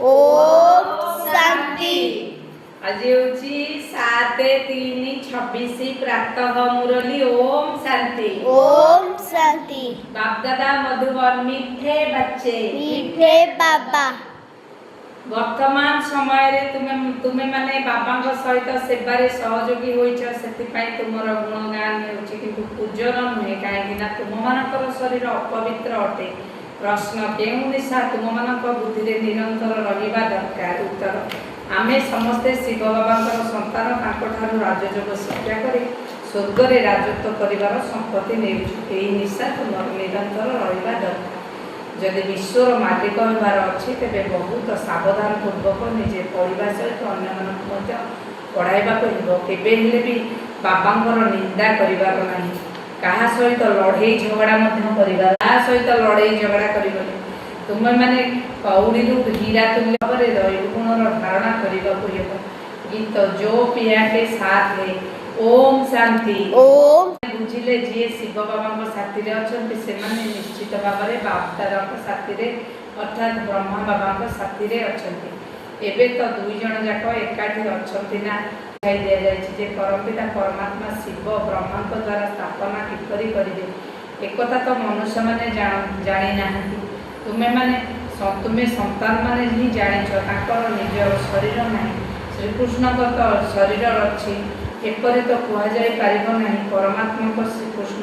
ओम शांति। आज हूँ 7/3/26 प्रातः मुरली। ओम शांति। ओम शांति। बाप दादा मधुबन मीठे बच्चे मीठे बाबा वर्तमान समय रे तुमे माने बाबा सहित सेवारे सहयोगी होइछ सेतिपाई तुमर गुणगान हेउछि किंतु पूजन नुहे काहेकि ना तुम मानकर शरीर अपवित्र अटे। प्रश्न केउं दिशा तुम मानक बुद्धि रे निरंतर रहिबा दरकार। उत्तर आमे समस्ते शिव बाबांकर संतान तांकठारु राजयोग शिक्षा करी स्वर्ग रे राजत्व करिवार संपत्ति नेउछु। एई निशा तुमर निरंतर रहिबा दरकार। जदि विश्वर मालिक होबार अच्छी तेरे बहुत सावधान पूर्वक निजे पढ़ा सहित अन्य पढ़ाइबा केबे भी बाबांकर निंदा करिवार नहीं। कहा सहित लड़े झगड़ा सहित लड़े झगड़ा करिबनि। तुमे माने कौड़ी हीरा तुल्य भाव दैवगुणर धारणा करने गीत जो पिया के साथ है। ओम शांति। ओम बुझिले जी शिव बाबा साथी अच्छा से निश्चित भाव में बापदादा साथी अर्थात ब्रह्मा बाबा साथी अच्छा। एवं तो दुई जन जाक एकाठी अच्छा ना दि जाए परमपिता परमात्मा शिव ब्रह्मा द्वारा स्थापना किपरि करिवे एकता तो मनुष्य मैंने जानी ना। तुम्हें संतान मैंने ही जानिछ निज शरीर ना। श्रीकृष्ण तो शरीर अच्छी एपरी तो कहुई पार ना। परमात्मा श्रीकृष्ण